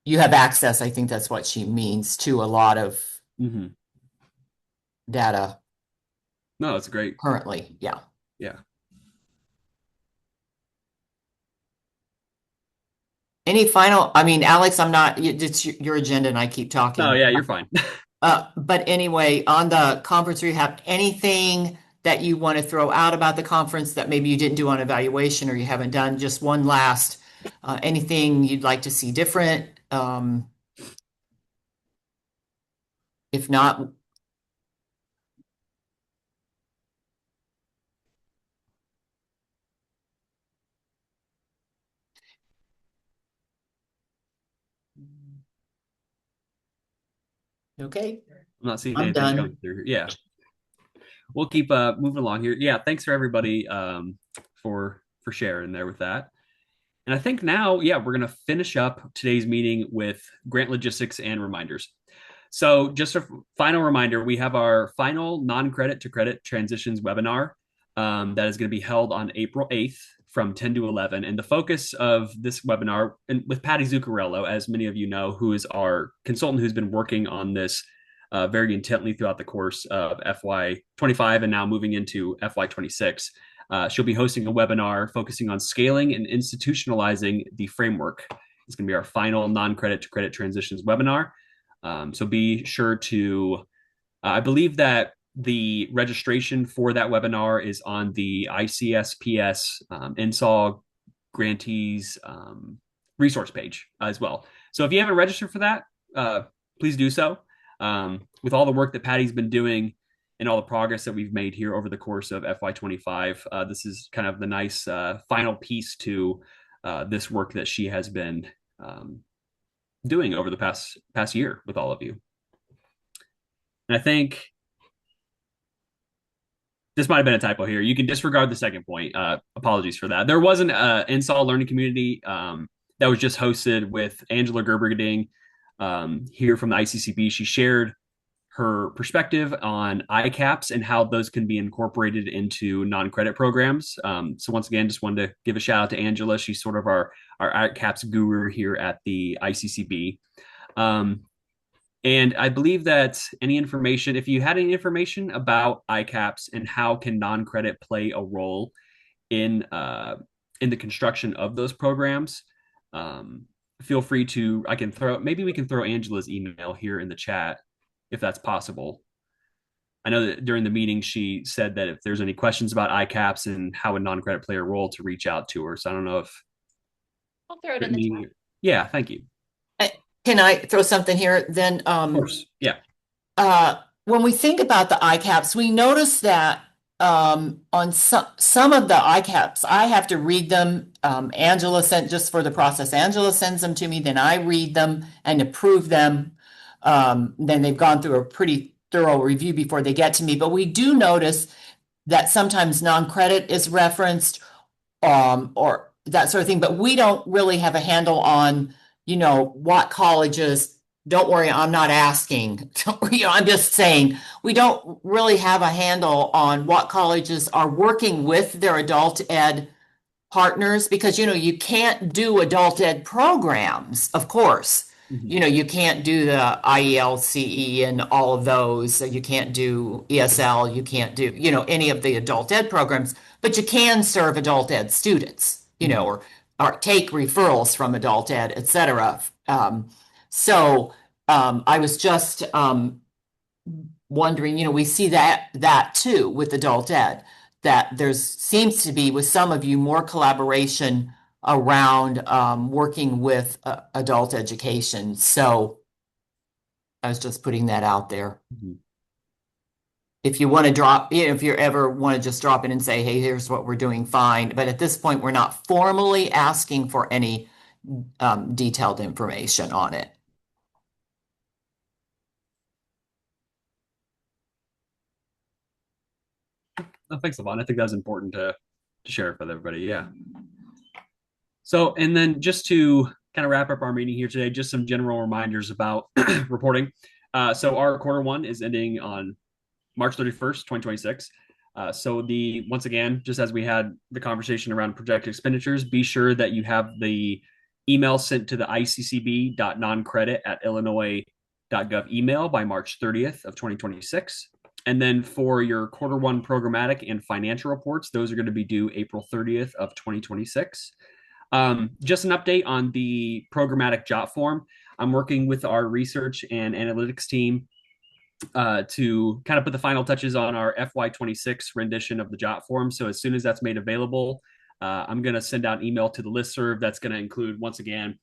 You have access, I think that's what she means, to a lot of mm-hmm. data. No, it's great. Currently, yeah. Yeah. Any final, Alex, it's your agenda and I keep talking. Oh, yeah, you're fine. But anyway, on the conference, do you have anything that you want to throw out about the conference that maybe you didn't do on evaluation or you haven't done? Just one last, anything you'd like to see different? If not, okay. I'm not seeing I'm anything done. coming through. Yeah. We'll keep moving along here. Yeah, thanks for everybody for sharing there with that. And I think now, yeah, we're going to finish up today's meeting with grant logistics and reminders. So just a final reminder, we have our final non-credit to credit transitions webinar that is going to be held on April 8th from 10 to 11. And the focus of this webinar, and with Patty Zuccarello, as many of you know, who is our consultant who's been working on this very intently throughout the course of FY25 and now moving into FY26. She'll be hosting a webinar focusing on scaling and institutionalizing the framework. It's going to be our final non-credit to credit transitions webinar. So be sure to, I believe that the registration for that webinar is on the ICSPS NSAW grantees resource page as well. So if you haven't registered for that, please do so. With all the work that Patty's been doing and all the progress that we've made here over the course of FY25, this is kind of the nice final piece to this work that she has been doing over the past year with all of you. And I think this might have been a typo here. You can disregard the second point. Apologies for that. There was an NSAW learning community that was just hosted with Angela Gerberding here from the ICCB. She shared her perspective on ICAPS and how those can be incorporated into non-credit programs. So once again, just wanted to give a shout out to Angela. She's sort of our ICAPS guru here at the ICCB. And I believe that any information, if you had any information about ICAPS and how can non-credit play a role in the construction of those programs, feel free to. Maybe we can throw Angela's email here in the chat if that's possible. I know that during the meeting she said that if there's any questions about ICAPS and how a non-credit play a role to reach out to her. So I don't know if I'll throw it in the chat. Yeah, thank you. Can I throw something here then? Of course. Yeah. When we think about the ICAPS, we notice that on some of the ICAPS, I have to read them. Angela sent just for the process. Angela sends them to me, then I read them and approve them. Then they've gone through a pretty thorough review before they get to me. But we do notice that sometimes non-credit is referenced, or that sort of thing. But we don't really have a handle on, what colleges. Don't worry, I'm not asking. I'm just saying we don't really have a handle on what colleges are working with their adult ed partners, because you can't do adult ed programs, of course. You can't do the IELCE and all of those. You can't do ESL. You can't do any of the adult ed programs, but you can serve adult ed students, or take referrals from adult ed, etc. So I was just wondering, we see that too with adult ed, that there's seems to be with some of you more collaboration around working with adult education. So I was just putting that out there. If you want to drop, if you ever want to just drop in and say, hey, here's what we're doing, fine. But at this point, we're not formally asking for any detailed information on it. Oh, thanks, Levon. I think that was important to share with everybody. Yeah. So, and then just to kind of wrap up our meeting here today, just some general reminders about reporting. So our quarter one is ending on March 31st, 2026. So once again, just as we had the conversation around projected expenditures, be sure that you have the email sent to the iccb.noncredit@illinois.gov email by March 30th of 2026. And then for your quarter one programmatic and financial reports, those are going to be due April 30th of 2026. Just an update on the programmatic jot form. I'm working with our research and analytics team to kind of put the final touches on our FY26 rendition of the jot form. So as soon as that's made available, I'm going to send out an email to the listserv that's going to include, once again,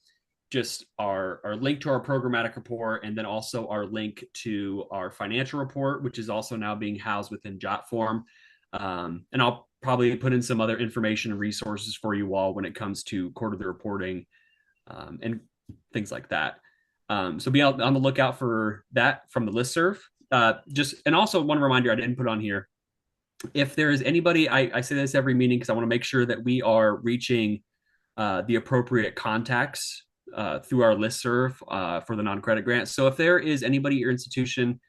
just our link to our programmatic report, and then also our link to our financial report, which is also now being housed within jot form. And I'll probably put in some other information and resources for you all when it comes to quarterly reporting and things like that. So be on the lookout for that from the listserv. And also one reminder I didn't put on here. If there is anybody, I say this every meeting because I want to make sure that we are reaching the appropriate contacts through our listserv for the non-credit grant. So if there is anybody at your institution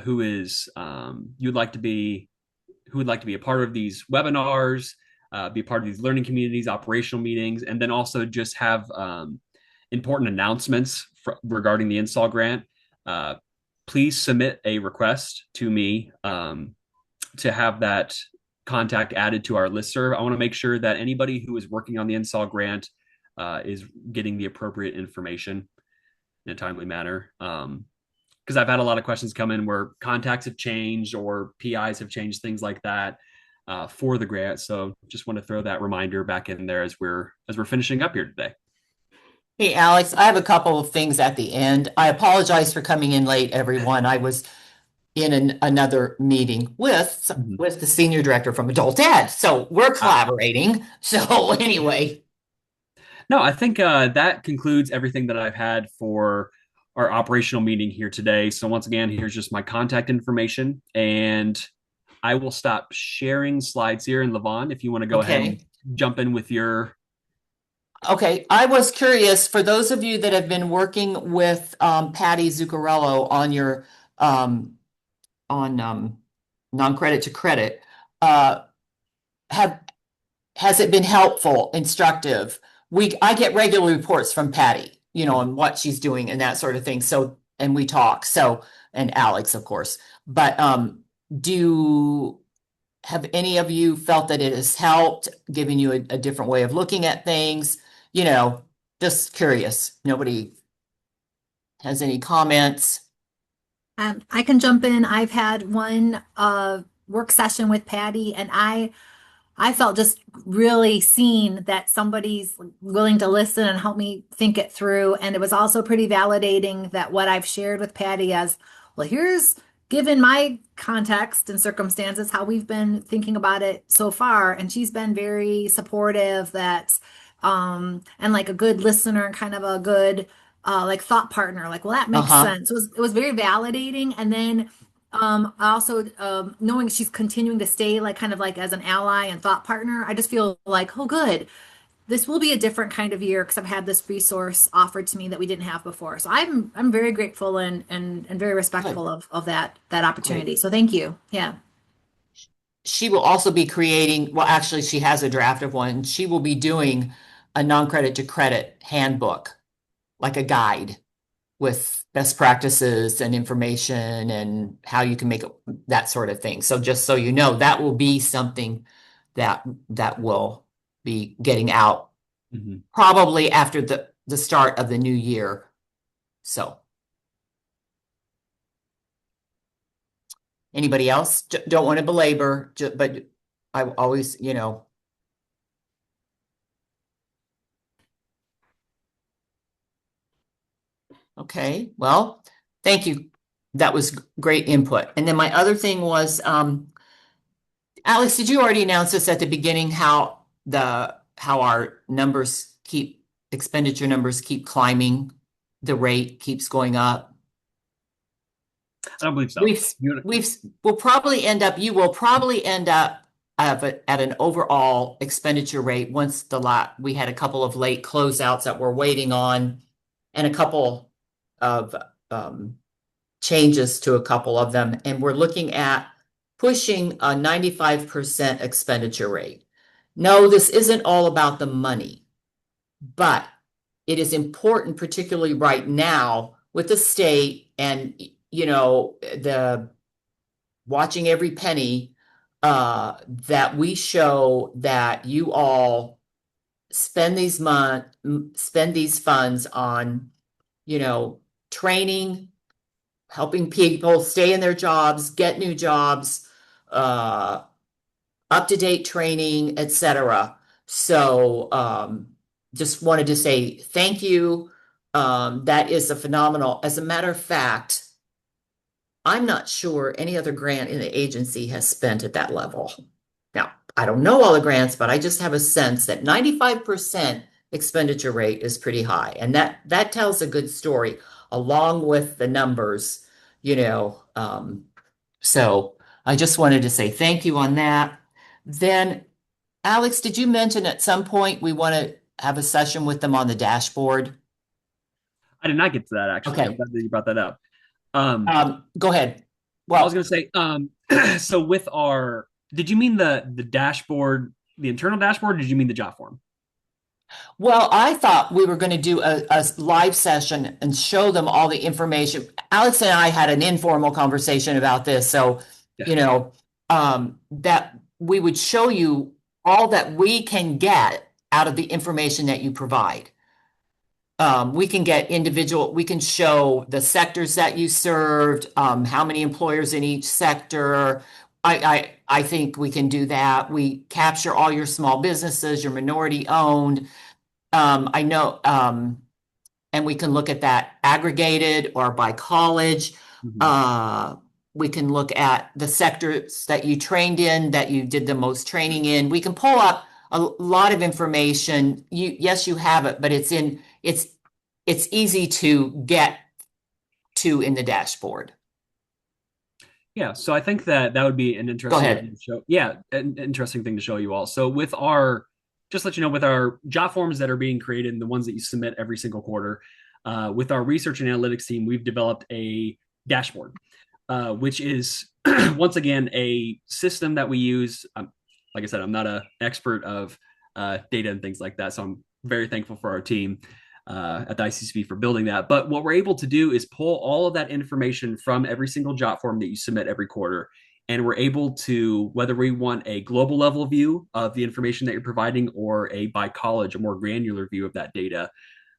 who would like to be a part of these webinars, be a part of these learning communities, operational meetings, and then also just have important announcements regarding the NSAW grant, please submit a request to me to have that contact added to our listserv. I want to make sure that anybody who is working on the NSAW grant is getting the appropriate information in a timely manner. Because I've had a lot of questions come in where contacts have changed or PIs have changed, things like that for the grant. So just want to throw that reminder back in there as we're finishing up here today. Hey, Alex, I have a couple of things at the end. I apologize for coming in late, everyone. I was in another meeting with the senior director from Adult Ed. So we're collaborating. So anyway. No, I think that concludes everything that I've had for our operational meeting here today. So once again, here's just my contact information, and I will stop sharing slides here. And Levon, if you want to go ahead and jump in with your. Okay, I was curious, for those of you that have been working with Patty Zuccarello on your non-credit to credit, uh, have has it been helpful, instructive? I get regular reports from Patty, on what she's doing and that sort of thing. So, and we talk. So, and Alex, of course. But do have any of you felt that it has helped, giving you a different way of looking at things? Just curious. Nobody has any comments? I can jump in. I've had one work session with Patty, and I felt just really seen that somebody's willing to listen and help me think it through. And it was also pretty validating that what I've shared with Patty as, well, here's given my context and circumstances, how we've been thinking about it so far. And she's been very supportive and like a good listener and kind of a good, like thought partner, like, well, that makes sense. It was very validating. And then also knowing she's continuing to stay like kind of like as an ally and thought partner, I just feel like, oh, good. This will be a different kind of year because I've had this resource offered to me that we didn't have before. So I'm very grateful and very respectful of that opportunity. So thank you. Yeah. She will also be creating, well, actually, she has a draft of one. She will be doing a non-credit to credit handbook, like a guide with best practices and information and how you can make it, that sort of thing. So just so you know, that will be something that will be getting out probably after the start of the new year. So anybody else? Don't want to belabor, but I always, Okay, well, thank you. That was great input. And then my other thing was, Alex, did you already announce this at the beginning, how our expenditure numbers keep climbing, the rate keeps going up? I don't believe so. You will probably end up at an overall expenditure rate once we had a couple of late closeouts that we're waiting on, and a couple of changes to a couple of them, and we're looking at pushing a 95% expenditure rate. No, this isn't all about the money, but it is important, particularly right now with the state and the watching every penny, that we show that you all spend these funds on training, helping people stay in their jobs, get new jobs, up-to-date training, etc. So just wanted to say thank you. That is a phenomenal. As a matter of fact, I'm not sure any other grant in the agency has spent at that level. Now, I don't know all the grants, but I just have a sense that 95% expenditure rate is pretty high. And that tells a good story along with the numbers, so I just wanted to say thank you on that. Then, Alex, did you mention at some point we want to have a session with them on the dashboard? I did not get to that, actually. Okay. I'm glad that you brought that up. Go ahead. Well, I was going to say, so with did you mean the dashboard, the internal dashboard, or did you mean the job form? Well, I thought we were going to do a live session and show them all the information. Alex and I had an informal conversation about this. So, that we would show you all that we can get out of the information that you provide. We can show the sectors that you served, how many employers in each sector. I think we can do that. We capture all your small businesses, your minority owned. I know, and we can look at that aggregated or by college. We can look at the sectors that you trained in, that you did the most training in. We can pull up a lot of information. Yes, you have it, but it's easy to get to in the dashboard. Yeah, so I think that would be an interesting thing to show. Yeah, an interesting thing to show you all. So just let you know, with our job forms that are being created and the ones that you submit every single quarter, with our research and analytics team, we've developed a dashboard. which is once again a system that we use. Like I said, I'm not an expert of data and things like that, so I'm very thankful for our team at the ICCP for building that. But what we're able to do is pull all of that information from every single jot form that you submit every quarter. And we're able to, whether we want a global level view of the information that you're providing or a by college, a more granular view of that data,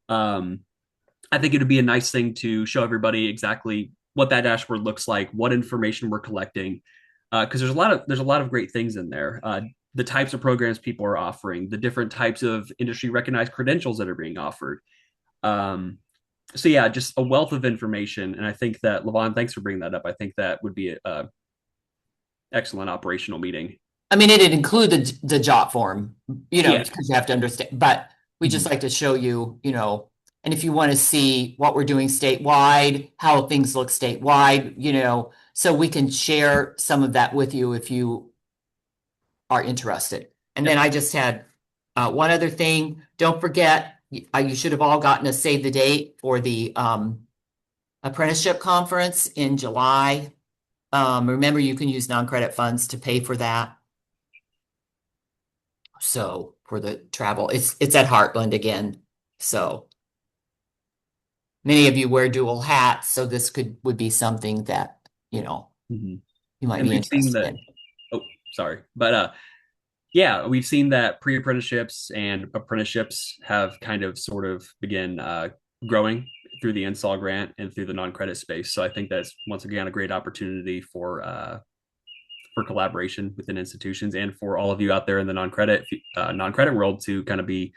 I think it would be a nice thing to show everybody exactly what that dashboard looks like, what information we're collecting, because there's a lot of great things in there. The types of programs people are offering, the different types of industry recognized credentials that are being offered. Um, so yeah, just a wealth of information, and I think that Levon, thanks for bringing that up. I think that would be a excellent operational meeting. I mean, it'd include the jot form, Yeah. because you have to understand, but we just like to show you, and if you want to see what we're doing statewide, how things look statewide, so we can share some of that with you if you are interested. And then I just had one other thing. Don't forget, you should have all gotten a save the date for the apprenticeship conference in July. Remember, you can use non-credit funds to pay for that. So for the travel, it's at Heartland again. So many of you wear dual hats, so this would be something that you might be interested in. Oh, sorry, but yeah, we've seen that pre-apprenticeships and apprenticeships have kind of sort of begin growing through the NSAW grant and through the non-credit space. So I think that's once again a great opportunity for collaboration within institutions and for all of you out there in the non-credit world to kind of be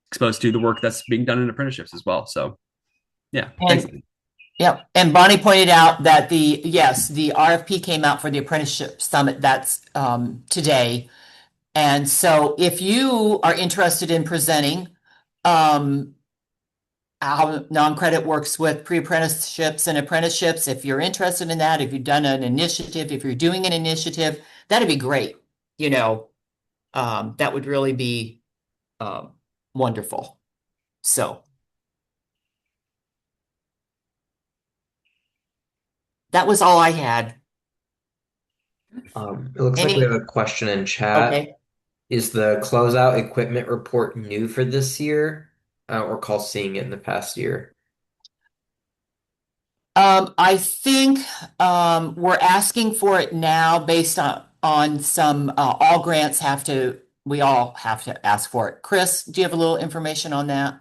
exposed to the work that's being done in apprenticeships as well. So yeah, thanks. Yeah, and Bonnie pointed out that the RFP came out for the apprenticeship summit. That's today. And so if you are interested in presenting how non-credit works with pre-apprenticeships and apprenticeships, if you're interested in that, if you've done an initiative, if you're doing an initiative, that'd be great. That would really be wonderful. So that was all I had. It looks like we have a question in chat. Okay. Is the closeout equipment report new for this year, or recall seeing it in the past year? I think we're asking for it now based on some all grants we all have to ask for it. Chris, do you have a little information on that?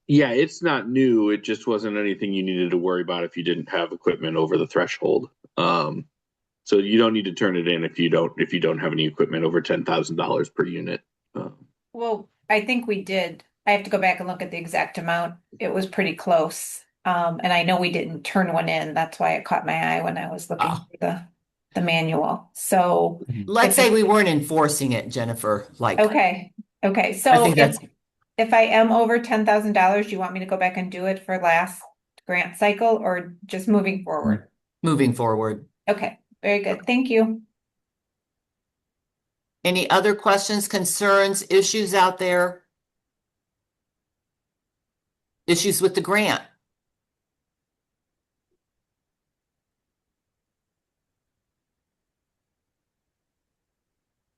Yeah, it's not new. It just wasn't anything you needed to worry about if you didn't have equipment over the threshold. So you don't need to turn it in if you don't have any equipment over $10,000 per unit. Well, I think we did. I have to go back and look at the exact amount. It was pretty close. And I know we didn't turn one in. That's why it caught my eye when I was looking for the manual. So let's say we weren't enforcing it, Jennifer. Okay. So if I am over $10,000, do you want me to go back and do it for last grant cycle or just moving forward? Moving forward. Okay, very good. Thank you. Any other questions, concerns, issues out there? Issues with the grant?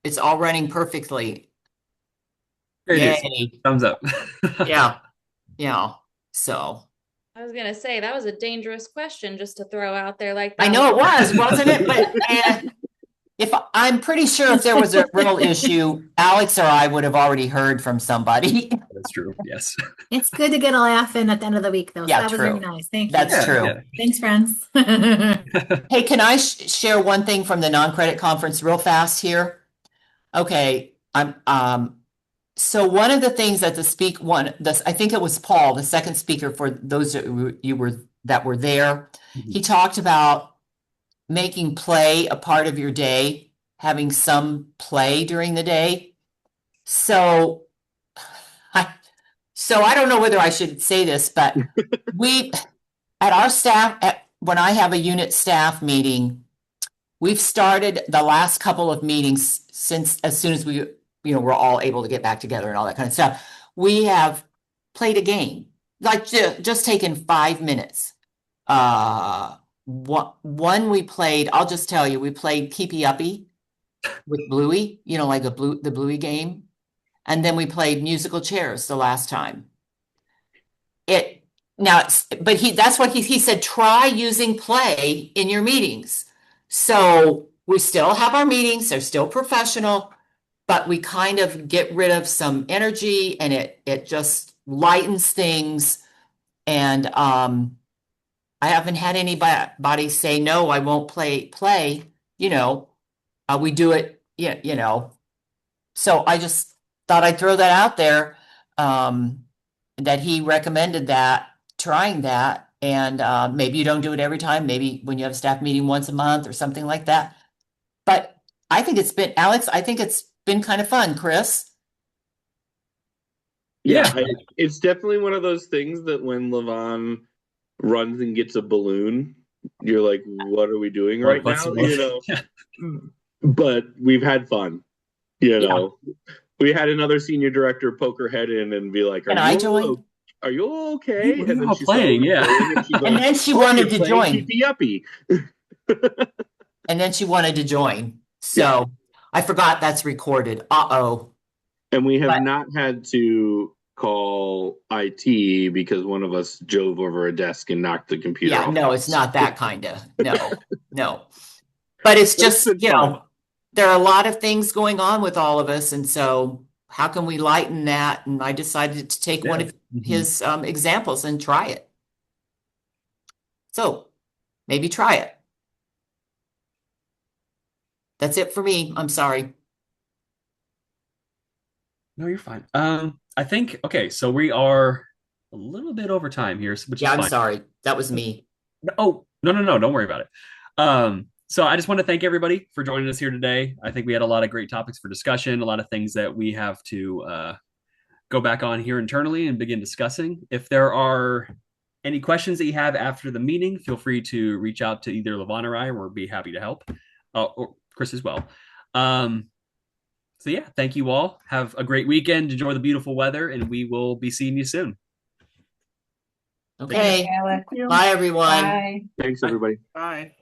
It's all running perfectly. Yay. Thumbs up. Yeah. So I was gonna say that was a dangerous question just to throw out there like that. I know it was, wasn't it? But I'm pretty sure if there was a real issue, Alex or I would have already heard from somebody. That's true. Yes. It's good to get a laugh in at the end of the week, though. Yeah, so that true. was really nice. Thank you. That's true. Yeah. Thanks, friends. Hey, can I share one thing from the non-credit conference real fast here? Okay, so one of the things that I think it was Paul, the second speaker for those that were there, he talked about making play a part of your day, having some play during the day. So I don't know whether I should say this, but at our staff, when I have a unit staff meeting, we've started the last couple of meetings as soon as we're all able to get back together and all that kind of stuff. We have played a game, like just taken 5 minutes. one we played, I'll just tell you, we played Keepy Uppy with Bluey, like the Bluey game. And then we played musical chairs the last time. That's what he said, try using play in your meetings. So we still have our meetings, they're still professional, but we kind of get rid of some energy and it just lightens things. And I haven't had anybody say, no, I won't play, we do it, So I just thought I'd throw that out there, that he recommended trying that. And maybe you don't do it every time, maybe when you have a staff meeting once a month or something like that. But Alex, I think it's been kind of fun, Chris. Yeah, it's definitely one of those things that when Levon runs and gets a balloon, you're like, what are we doing right now? But we've had fun, We had another senior director poke her head in and be like, Can I join? Are you okay? And then she's playing, and then she wanted to join. Keepy Uppy. And then she wanted to join. So I forgot that's recorded. Uh-oh. And we have not had to call IT because one of us drove over a desk and knocked the computer off. No, it's not that kind of. No. But it's just, there are a lot of things going on with all of us. And so how can we lighten that? And I decided to take one of his examples and try it. So maybe try it. That's it for me. I'm sorry. No, you're fine. I think, okay, so we are a little bit over time here, which is fine. I'm sorry. That was me. Oh, no, don't worry about it. So I just want to thank everybody for joining us here today. I think we had a lot of great topics for discussion, a lot of things that we have to go back on here internally and begin discussing. If there are any questions that you have after the meeting, feel free to reach out to either Levon or I, and we'll be happy to help, or Chris as well. So yeah, thank you all. Have a great weekend. Enjoy the beautiful weather, and we will be seeing you soon. Okay. Thanks, Alex. Bye, everyone. Bye. Thanks, everybody. Bye.